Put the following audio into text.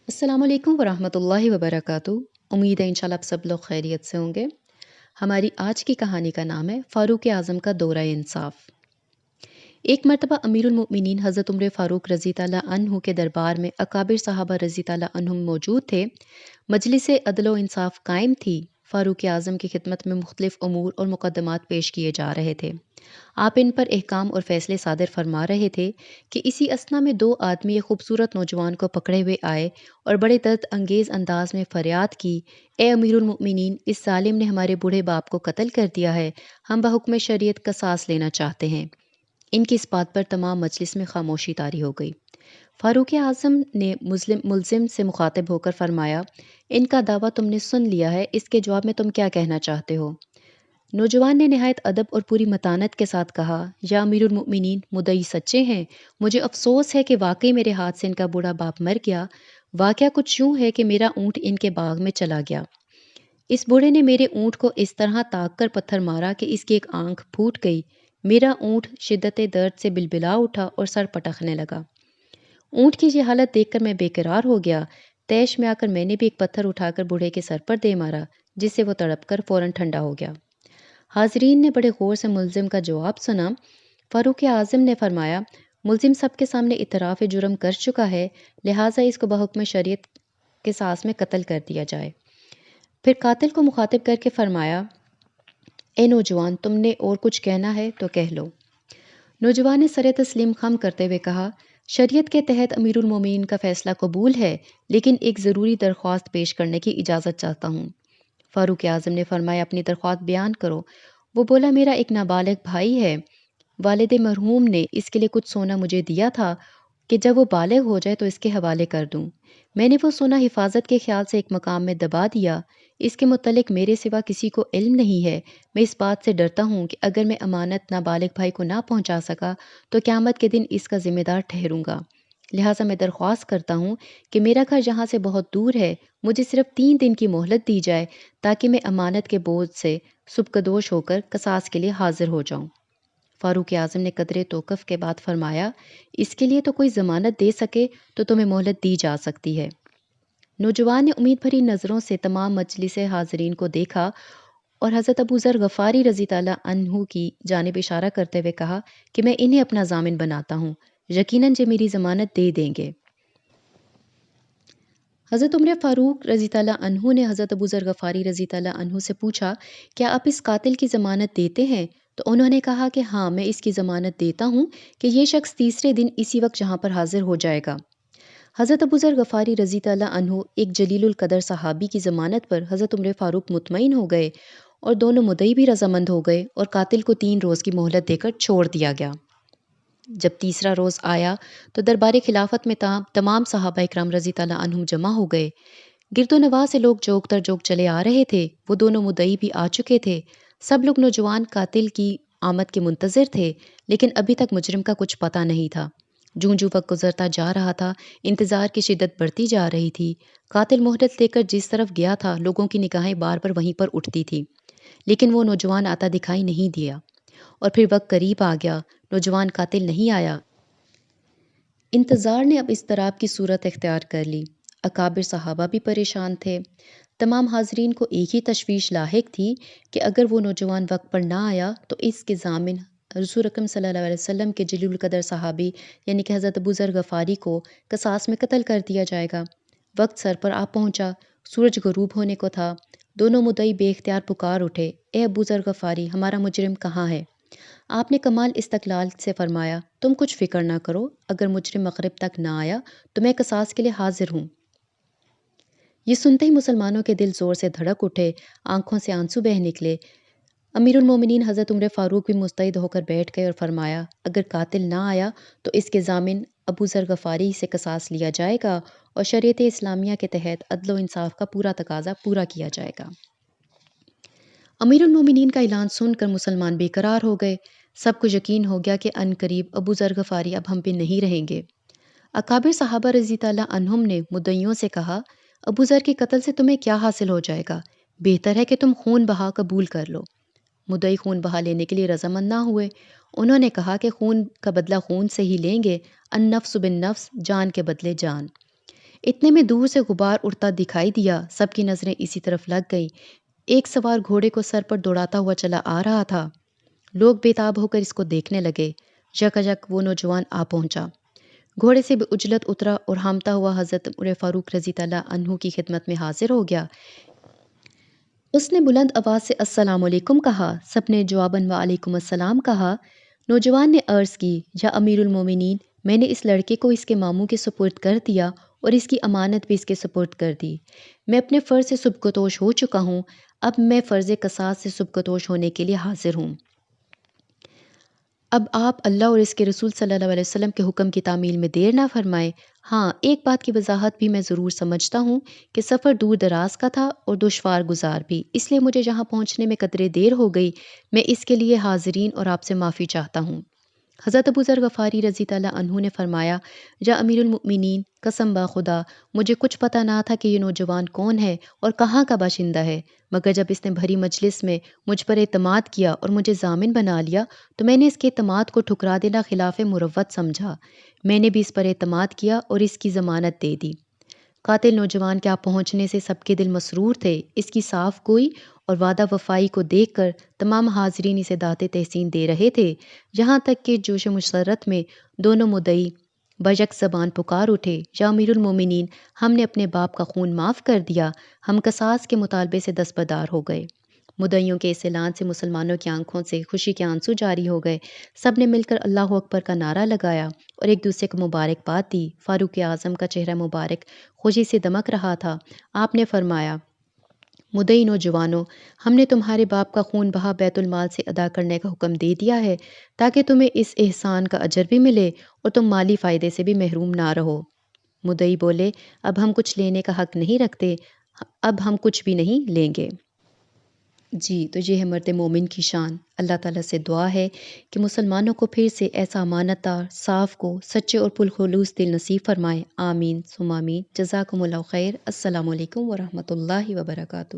अस्सलाम वालेकुम वरहमतुल्लाहि वबरकातुहू। उम्मीद है इंशाल्लाह आप सब लोग खैरियत से होंगे। हमारी आज की कहानी का नाम है फ़ारूक आज़म का दौरा इंसाफ। एक मर्तबा अमीरुल मोमिनीन हज़रत उमर फ़ारूक रज़ी ताला अन्हु के दरबार में अकाबिर साहबा रज़ी ताला अन्हुम मौजूद थे। मजलिस अदल व इंसाफ कायम थी। फ़ारूक आज़म की खिदमत में मुख्तलिफ़ अमूर और मुकदमात पेश किए जा रहे थे। आप इन पर अहकाम और फ़ैसले सादर फरमा रहे थे कि इसी असना में दो आदमी एक खूबसूरत नौजवान को पकड़े हुए आए और बड़े दर्द अंगेज़ अंदाज में फ़रियाद की, ए अमीरुल मोमिनीन, इस ज़ालिम ने हमारे बूढ़े बाप को कत्ल कर दिया है। हम बहुक्म शरीयत कसास लेना चाहते हैं। इनकी इस बात पर तमाम मजलिस में खामोशी तारी हो गई। फ़ारूक आज़म ने मुल्ज़िम से मुखातिब होकर फरमाया, इनका दावा तुमने सुन लिया है, इसके जवाब में तुम क्या कहना चाहते हो? नौजवान ने नहायत अदब और पूरी मतानत के साथ कहा, या अमीरुल मोमिनीन, मुद्दई सच्चे हैं। मुझे अफसोस है कि वाकई मेरे हाथ से इनका बूढ़ा बाप मर गया। वाकया कुछ यूं है कि मेरा ऊँट इनके बाग में चला गया। इस बूढ़े ने मेरे ऊँट को इस तरह ताक कर पत्थर मारा कि इसकी एक आंख फूट गई। मेरा ऊँट शिद्दत दर्द से बिलबिला उठा और सर पटकने लगा। ऊँट की ये हालत देखकर मैं बेकरार हो गया। तैश में आकर मैंने भी एक पत्थर उठाकर बूढ़े के सर पर दे मारा, जिससे वो तड़प कर फ़ौरन ठंडा हो गया। हाज़रीन ने बड़े गौर से मुल्ज़िम का जवाब सुना। फ़ारूक आज़म ने फरमाया, मुल्ज़िम सबके सामने इतराफ़ जुर्म कर चुका है, लिहाजा इसको बहुक्म शरीयत क़िसास में कत्ल कर दिया जाए। फिर कातिल को मुखातिब करके फरमाया, ए नौजवान, तुमने और कुछ कहना है तो कह लो। नौजवान ने सर तस्लीम खम करते हुए कहा, शरीयत के तहत अमीरुल मोमिनीन का फ़ैसला कबूल है, लेकिन एक ज़रूरी दरख्वास्त पेश करने की इजाज़त चाहता हूँ। फ़ारूक आज़म ने फरमाया, अपनी दरख्वास्त बयान करो। वो बोला, मेरा एक नाबालिग भाई है। वालिद मरहूम ने इसके लिए कुछ सोना मुझे दिया था कि जब वो बालिग हो जाए तो इसके हवाले कर दूँ। मैंने वो सोना हिफाजत के ख्याल से एक मकाम में दबा दिया। इसके मुतल्लिक मेरे सिवा किसी को इल्म नहीं है। मैं इस बात से डरता हूँ कि अगर मैं अमानत नाबालिग भाई को ना पहुँचा सका तो क़यामत के दिन इसका ज़िम्मेदार ठहरूँगा। लिहाजा मैं दरख्वास्त करता हूँ कि मेरा घर यहाँ से बहुत दूर है, मुझे सिर्फ 3 दिन की मोहलत दी जाए ताकि मैं अमानत के बोझ से सुबकदोश होकर कसास के लिए हाजिर हो जाऊँ। फ़ारूक आज़म ने कदरे तौक़ुफ़ के बाद फरमाया, इसके लिए तो कोई ज़मानत दे सके तो तुम्हें मोहलत दी जा सकती है। नौजवान ने उम्मीद भरी नज़रों से तमाम मजलिस हाज़रीन को देखा और हज़रत अबू ज़र गफ़ारी रज़ी ताला अन्हु की जानिब इशारा करते हुए कहा कि मैं इन्हें अपना ज़ामिन बनाता हूँ। यकीनन जे मेरी ज़मानत दे देंगे। हज़रत उमर फ़ारूक रज़ी ताला अन्हु ने हज़रत अबू ज़र गफ़ारी रज़ी ताला अन्हु से पूछा, क्या आप इस कातिल की ज़मानत देते हैं? तो उन्होंने कहा कि हाँ, मैं इसकी ज़मानत देता हूँ कि ये शख्स तीसरे दिन इसी वक्त यहाँ पर हाजिर हो जाएगा। हज़रत अबू ज़र गफ़ारी रज़ी ताला अन्हु, एक जलीलुल कदर सहाबी की ज़मानत पर हज़रत उमर फ़ारूक मुतमईन हो गए और दोनों मुद्दई भी रज़ामंद हो गए और कातिल को 3 रोज़ की मोहलत देकर छोड़ दिया गया। जब तीसरा रोज़ आया तो दरबार खिलाफत में तमाम सहाबा इकराम रज़ी ताला अन्हुम जमा हो गए। गिरदोनवाह से लोग जोक तर जोक चले आ रहे थे। वो दोनों मुद्दई भी आ चुके थे। सब लोग नौजवान कातिल की आमद के मुंतज़िर थे, लेकिन अभी तक मुजरिम का कुछ पता नहीं था। जूं-जूं वक्त गुजरता जा रहा था, इंतज़ार की शिद्दत बढ़ती जा रही थी। कातिल मोहलत लेकर जिस तरफ गया था, लोगों की निगाहें बार बार वहीं पर उठती थी, लेकिन वो नौजवान आता दिखाई नहीं दिया। और फिर वक्त करीब आ गया, नौजवान कातिल नहीं आया। इंतज़ार ने अब इज़्तिराब की सूरत इख्तियार कर ली। अकाबिर सहाबा भी परेशान थे। तमाम हाज़रीन को एक ही तशवीश लाहिक थी कि अगर वो नौजवान वक्त पर ना आया तो इसके ज़ामिन रसूल अकरम सल्लल्लाहु अलैहि वसल्लम के जलीलुल कदर सहाबी यानी कि हज़रत अबू ज़र गफ़ारी को कसास में कत्ल कर दिया जाएगा। वक्त सर पर आ पहुँचा, सूरज गरूब होने को था। दोनों मुद्दई बेख्तियार पुकार उठे, ए अबू ज़र गफ़ारी, हमारा मुजरिम कहाँ है? आपने कमाल इस्तक़लाल से फरमाया, तुम कुछ फ़िक्र ना करो, अगर मुजरिम मग़रिब तक ना आया तो मैं क़सास के लिए हाज़िर हूँ। ये सुनते ही मुसलमानों के दिल ज़ोर से धड़क उठे, आंखों से आंसू बह निकले। अमीरुल मोमिनीन हज़रत उमर फ़ारूक भी मुस्तैद होकर बैठ गए और फरमाया, अगर कातिल ना आया तो इसके ज़ामिन अबू ज़र गफ़ारी से क़सास लिया जाएगा और शरीयत इस्लामिया के तहत अदल व इंसाफ़ का पूरा तकाज़ा पूरा किया जाएगा। अमीरुल मोमिनीन का ऐलान सुनकर मुसलमान बेकरार हो गए। सबको यकीन हो गया कि अनकरीब अबू ज़र गफ़ारी अब हम पे नहीं रहेंगे। अकाबिर सहाबा रज़ी ताला अन्हुम ने मुद्दइयों से कहा, अबू ज़र के कत्ल से तुम्हें क्या हासिल हो जाएगा? बेहतर है कि तुम खून बहा कबूल कर लो। मुद्दई खून बहा लेने के लिए रज़ामंद ना हुए। उन्होंने कहा कि खून का बदला खून से ही लेंगे, अन नफ्स बिन नफ्स, जान के बदले जान। اتنے میں دور سے غبار اڑتا دکھائی دیا، سب کی نظریں اسی طرف لگ گئیں۔ ایک سوار گھوڑے کو سر پر دوڑاتا ہوا چلا آ رہا تھا۔ لوگ بےتاب ہو کر اس کو دیکھنے لگے۔ یکایک وہ نوجوان آ پہنچا، گھوڑے سے اجلت اترا اور ہامتا ہوا حضرت عمر فاروق رضی اللہ عنہ کی خدمت میں حاضر ہو گیا۔ اس نے بلند آواز سے السلام علیکم کہا، سب نے جواباً وعلیکم السلام کہا۔ نوجوان نے عرض کی، یا امیر المومنین، میں نے اس لڑکے کو اس کے ماموں کے سپرد کر دیا اور اس کی امانت بھی اس کے سپرد کر دی۔ میں اپنے فرض سے سبکدوش ہو چکا ہوں، اب میں فرض قصاص سے سبکدوش ہونے کے لیے حاضر ہوں۔ اب آپ اللہ اور اس کے رسول صلی اللہ علیہ وسلم کے حکم کی تعمیل میں دیر نہ فرمائیں۔ ہاں، ایک بات کی وضاحت بھی میں ضرور سمجھتا ہوں کہ سفر دور دراز کا تھا اور دشوار گزار بھی، اس لیے مجھے جہاں پہنچنے میں قدرے دیر ہو گئی، میں اس کے لیے حاضرین اور آپ سے معافی چاہتا ہوں۔ حضرت ابو ذر غفاری رضی اللہ عنہ نے فرمایا، یا امیر المؤمنین، قسم خدا مجھے کچھ پتہ نہ تھا کہ یہ نوجوان کون ہے اور کہاں کا باشندہ ہے، مگر جب اس نے بھری مجلس میں مجھ پر اعتماد کیا اور مجھے ضامن بنا لیا تو میں نے اس کے اعتماد کو ٹھکرا دینا خلاف مروت سمجھا۔ میں نے بھی اس پر اعتماد کیا اور اس کی ضمانت دے دی۔ قاتل نوجوان کے آپ پہنچنے سے سب کے دل مسرور تھے۔ اس کی صاف گوئی اور وعدہ وفائی کو دیکھ کر تمام حاضرین اسے داد تحسین دے رہے تھے، یہاں تک کہ جوش مسرت میں دونوں مدعی بیک زبان پکار اٹھے، یا امیر المومنین، ہم نے اپنے باپ کا خون معاف کر دیا۔ ہم قصاص کے مطالبے سے دستبردار ہو گئے۔ مدعیوں کے اس اعلان سے مسلمانوں کی آنکھوں سے خوشی کے آنسو جاری ہو گئے۔ سب نے مل کر اللہ اکبر کا نعرہ لگایا اور ایک دوسرے کو مبارکباد دی۔ فاروق اعظم کا چہرہ مبارک خوشی سے دمک رہا تھا۔ آپ نے فرمایا، مدعی نوجوانوں، ہم نے تمہارے باپ کا خون بہا بیت المال سے ادا کرنے کا حکم دے دیا ہے تاکہ تمہیں اس احسان کا اجر بھی ملے اور تم مالی فائدے سے بھی محروم نہ رہو۔ مدعی بولے، اب ہم کچھ لینے کا حق نہیں رکھتے، اب ہم کچھ بھی نہیں لیں گے۔ جی، تو یہ ہے مرد مومن کی شان۔ اللہ تعالیٰ سے دعا ہے کہ مسلمانوں کو پھر سے ایسا امانت دار، صاف کو، سچے اور پرخلوص دل نصیب فرمائے۔ آمین ثم آمین۔ جزاکم اللہ خیر۔ السلام علیکم ورحمۃ اللہ وبرکاتہ۔